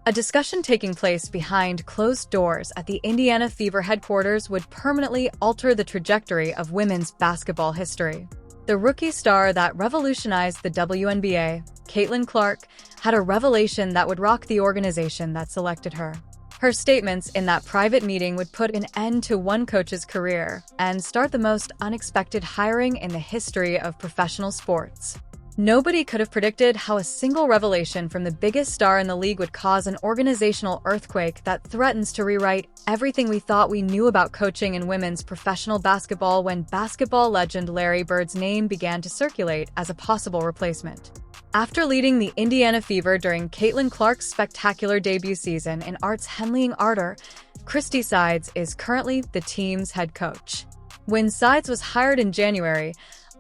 A discussion taking place behind closed doors at the Indiana Fever headquarters would permanently alter the trajectory of women's basketball history. The rookie star that revolutionized the WNBA, Caitlin Clark, had a revelation that would rock the organization that selected her. Her statements in that private meeting would put an end to one coach's career and start the most unexpected hiring in the history of professional sports. Nobody could have predicted how a single revelation from the biggest star in the league would cause an organizational earthquake that threatens to rewrite everything we thought we knew about coaching in women's professional basketball when basketball legend Larry Bird's name began to circulate as a possible replacement. After leading the Indiana Fever during Caitlin Clark's spectacular debut season in Arts Henleying Ardor, Christy Sides is currently the team's head coach. When Sides was hired in January,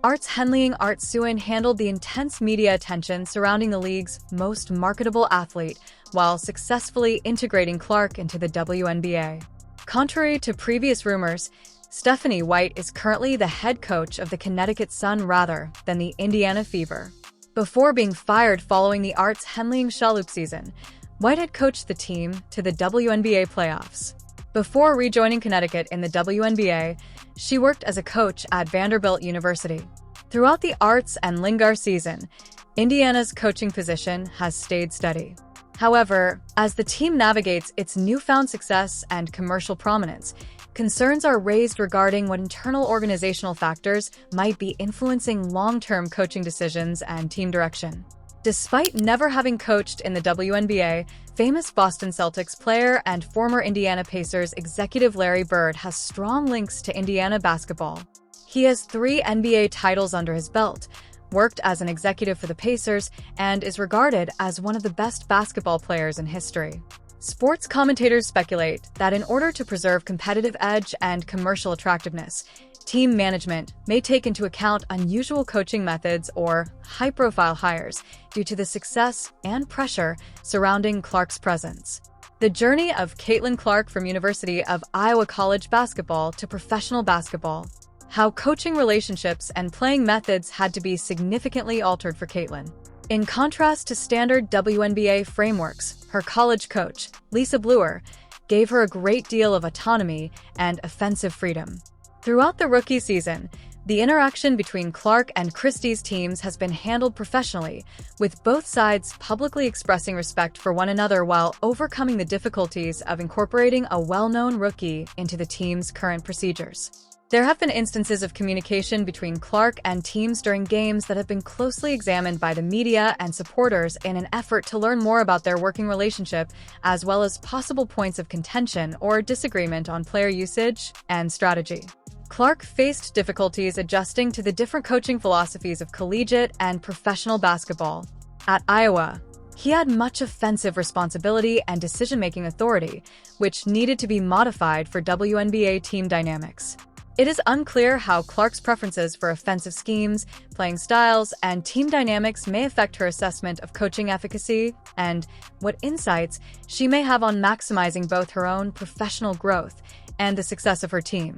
Arts Henleying Arts Suin handled the intense media attention surrounding the league's most marketable athlete while successfully integrating Clark into the WNBA. Contrary to previous rumors, Stephanie White is currently the head coach of the Connecticut Sun rather than the Indiana Fever. Before being fired following the Arts Henleying Shakeup season, White had coached the team to the WNBA playoffs. Before rejoining Connecticut in the WNBA, she worked as a coach at Vanderbilt University. Throughout the Arts and Lingar season, Indiana's coaching position has stayed steady. However, as the team navigates its newfound success and commercial prominence, concerns are raised regarding what internal organizational factors might be influencing long-term coaching decisions and team direction. Despite never having coached in the WNBA, famous Boston Celtics player and former Indiana Pacers executive Larry Bird has strong links to Indiana basketball. He has 3 NBA titles under his belt, worked as an executive for the Pacers, and is regarded as one of the best basketball players in history. Sports commentators speculate that in order to preserve competitive edge and commercial attractiveness, team management may take into account unusual coaching methods or high-profile hires due to the success and pressure surrounding Clark's presence. The journey of Caitlin Clark from University of Iowa college basketball to professional basketball. How coaching relationships and playing methods had to be significantly altered for Caitlin. In contrast to standard WNBA frameworks, her college coach, Lisa Bluer, gave her a great deal of autonomy and offensive freedom. Throughout the rookie season, the interaction between Clark and Christie's teams has been handled professionally, with both sides publicly expressing respect for one another while overcoming the difficulties of incorporating a well-known rookie into the team's current procedures. There have been instances of communication between Clark and teams during games that have been closely examined by the media and supporters in an effort to learn more about their working relationship, as well as possible points of contention or disagreement on player usage and strategy. Clark faced difficulties adjusting to the different coaching philosophies of collegiate and professional basketball. At Iowa, he had much offensive responsibility and decision-making authority, which needed to be modified for WNBA team dynamics. It is unclear how Clark's preferences for offensive schemes, playing styles, and team dynamics may affect her assessment of coaching efficacy and what insights she may have on maximizing both her own professional growth and the success of her team.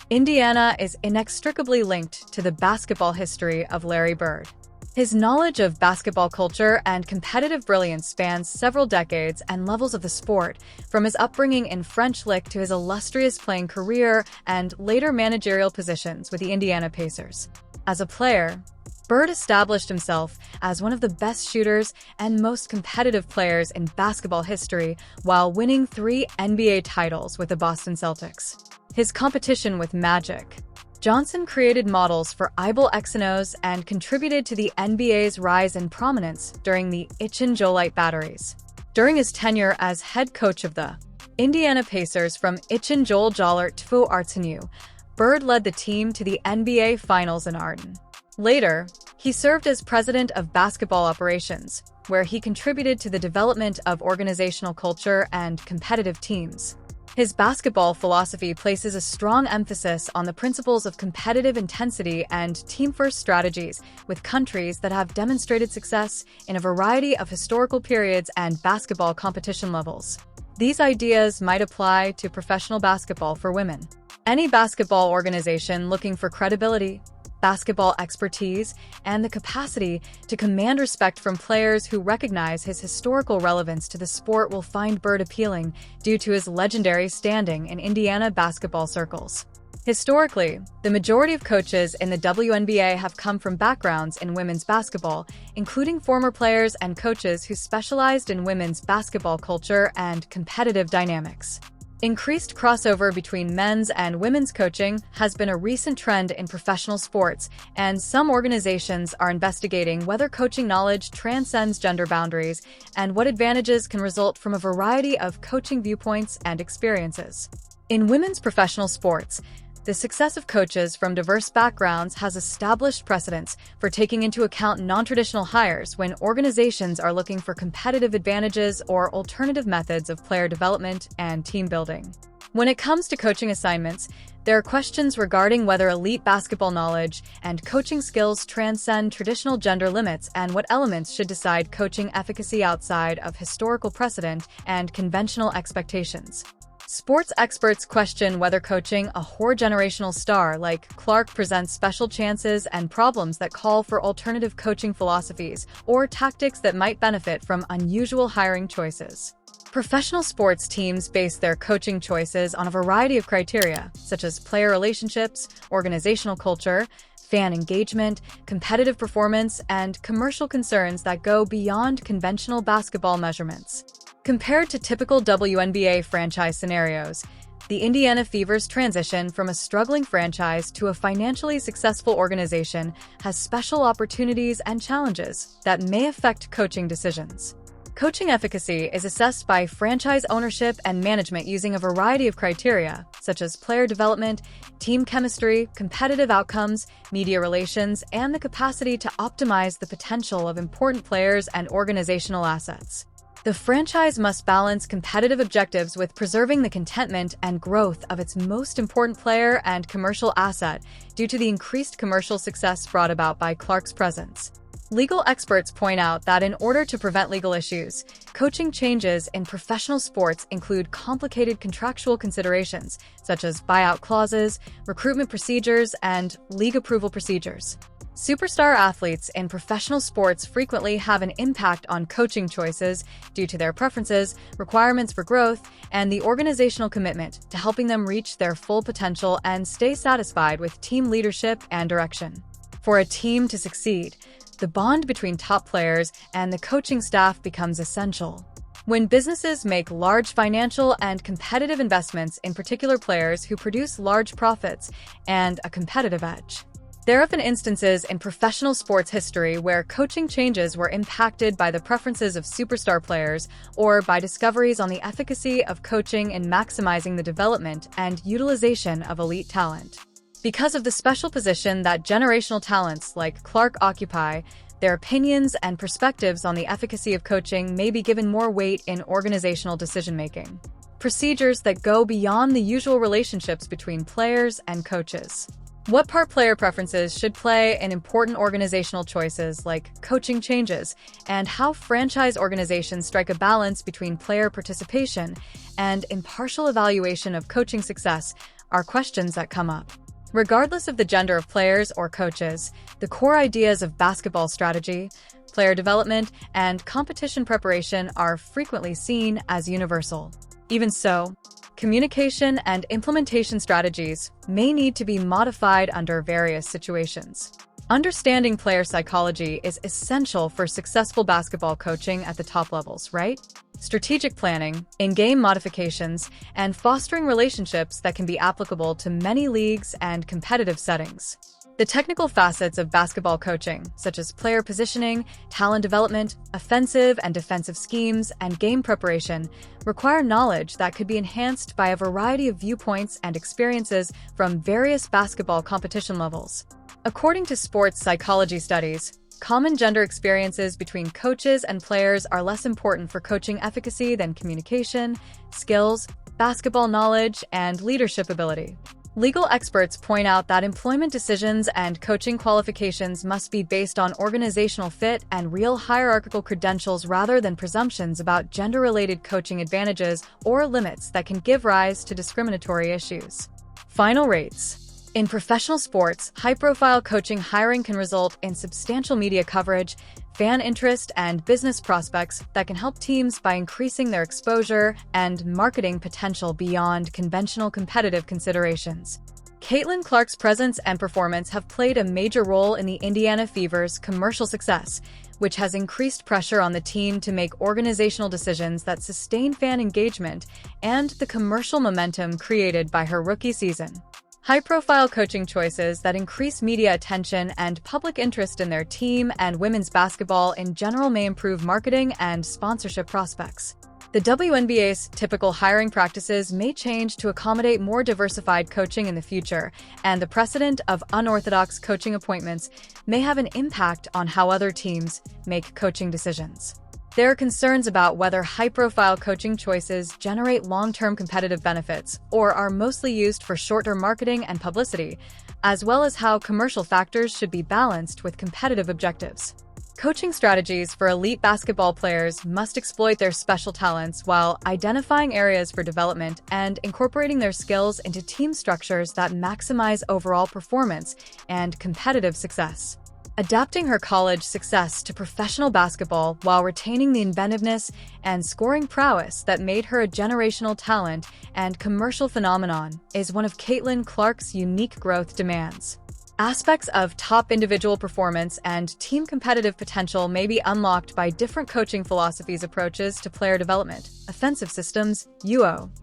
Indiana is inextricably linked to the basketball history of Larry Bird. His knowledge of basketball culture and competitive brilliance spans several decades and levels of the sport, from his upbringing in French Lick to his illustrious playing career and later managerial positions with the Indiana Pacers. As a player, Bird established himself as one of the best shooters and most competitive players in basketball history while winning 3 NBA titles with the Boston Celtics. His competition with Magic Johnson created models for Eyeball X&Os and contributed to the NBA's rise in prominence during the Ich-and-Joe batteries. During his tenure as head coach of the Indiana Pacers from Ich-and-Joe Jollert to Artsenu, Bird led the team to the NBA Finals in Arden. Later, he served as president of basketball operations, where he contributed to the development of organizational culture and competitive teams. His basketball philosophy places a strong emphasis on the principles of competitive intensity and team-first strategies with countries that have demonstrated success in a variety of historical periods and basketball competition levels. These ideas might apply to professional basketball for women. Any basketball organization looking for credibility, basketball expertise, and the capacity to command respect from players who recognize his historical relevance to the sport will find Bird appealing due to his legendary standing in Indiana basketball circles. Historically, the majority of coaches in the WNBA have come from backgrounds in women's basketball, including former players and coaches who specialized in women's basketball culture and competitive dynamics. Increased crossover between men's and women's coaching has been a recent trend in professional sports, and some organizations are investigating whether coaching knowledge transcends gender boundaries and what advantages can result from a variety of coaching viewpoints and experiences. In women's professional sports, the success of coaches from diverse backgrounds has established precedents for taking into account non-traditional hires when organizations are looking for competitive advantages or alternative methods of player development and team building. When it comes to coaching assignments, there are questions regarding whether elite basketball knowledge and coaching skills transcend traditional gender limits and what elements should decide coaching efficacy outside of historical precedent and conventional expectations. Sports experts question whether coaching a generational star like Clark presents special chances and problems that call for alternative coaching philosophies or tactics that might benefit from unusual hiring choices. Professional sports teams base their coaching choices on a variety of criteria, such as player relationships, organizational culture, fan engagement, competitive performance, and commercial concerns that go beyond conventional basketball measurements. Compared to typical WNBA franchise scenarios, the Indiana Fever's transition from a struggling franchise to a financially successful organization has special opportunities and challenges that may affect coaching decisions. Coaching efficacy is assessed by franchise ownership and management using a variety of criteria, such as player development, team chemistry, competitive outcomes, media relations, and the capacity to optimize the potential of important players and organizational assets. The franchise must balance competitive objectives with preserving the contentment and growth of its most important player and commercial asset due to the increased commercial success brought about by Clark's presence. Legal experts point out that in order to prevent legal issues, coaching changes in professional sports include complicated contractual considerations, such as buyout clauses, recruitment procedures, and league approval procedures. Superstar athletes in professional sports frequently have an impact on coaching choices due to their preferences, requirements for growth, and the organizational commitment to helping them reach their full potential and stay satisfied with team leadership and direction. For a team to succeed, the bond between top players and the coaching staff becomes essential. When businesses make large financial and competitive investments in particular players who produce large profits and a competitive edge. There have been instances in professional sports history where coaching changes were impacted by the preferences of superstar players or by discoveries on the efficacy of coaching in maximizing the development and utilization of elite talent. Because of the special position that generational talents like Clark occupy, their opinions and perspectives on the efficacy of coaching may be given more weight in organizational decision-making. Procedures that go beyond the usual relationships between players and coaches. What part player preferences should play in important organizational choices like coaching changes, and how franchise organizations strike a balance between player participation and impartial evaluation of coaching success are questions that come up. Regardless of the gender of players or coaches, the core ideas of basketball strategy, player development, and competition preparation are frequently seen as universal. Even so, communication and implementation strategies may need to be modified under various situations. Understanding player psychology is essential for successful basketball coaching at the top levels, right? Strategic planning, in-game modifications, and fostering relationships that can be applicable to many leagues and competitive settings. The technical facets of basketball coaching, such as player positioning, talent development, offensive and defensive schemes, and game preparation, require knowledge that could be enhanced by a variety of viewpoints and experiences from various basketball competition levels. According to sports psychology studies, common gender experiences between coaches and players are less important for coaching efficacy than communication, skills, basketball knowledge, and leadership ability. Legal experts point out that employment decisions and coaching qualifications must be based on organizational fit and real hierarchical credentials rather than presumptions about gender-related coaching advantages or limits that can give rise to discriminatory issues. Final rates. In professional sports, high-profile coaching hiring can result in substantial media coverage, fan interest, and business prospects that can help teams by increasing their exposure and marketing potential beyond conventional competitive considerations. Caitlin Clark's presence and performance have played a major role in the Indiana Fever's commercial success, which has increased pressure on the team to make organizational decisions that sustain fan engagement and the commercial momentum created by her rookie season. High-profile coaching choices that increase media attention and public interest in their team and women's basketball in general may improve marketing and sponsorship prospects. The WNBA's typical hiring practices may change to accommodate more diversified coaching in the future, and the precedent of unorthodox coaching appointments may have an impact on how other teams make coaching decisions. There are concerns about whether high-profile coaching choices generate long-term competitive benefits or are mostly used for short-term marketing and publicity, as well as how commercial factors should be balanced with competitive objectives. Coaching strategies for elite basketball players must exploit their special talents while identifying areas for development and incorporating their skills into team structures that maximize overall performance and competitive success. Adapting her college success to professional basketball while retaining the inventiveness and scoring prowess that made her a generational talent and commercial phenomenon is one of Caitlin Clark's unique growth demands. Aspects of top individual performance and team competitive potential may be unlocked by different coaching philosophies' approaches to player development, offensive systems,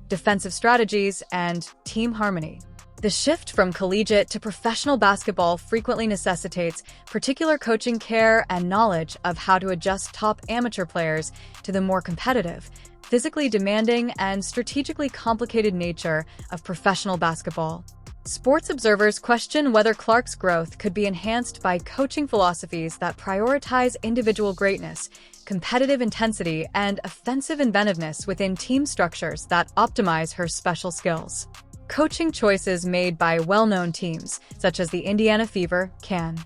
defensive strategies, and team harmony. The shift from collegiate to professional basketball frequently necessitates particular coaching care and knowledge of how to adjust top amateur players to the more competitive, physically demanding, and strategically complicated nature of professional basketball. Sports observers question whether Clark's growth could be enhanced by coaching philosophies that prioritize individual greatness, competitive intensity, and offensive inventiveness within team structures that optimize her special skills. Coaching choices made by well-known teams, such as the Indiana Fever, can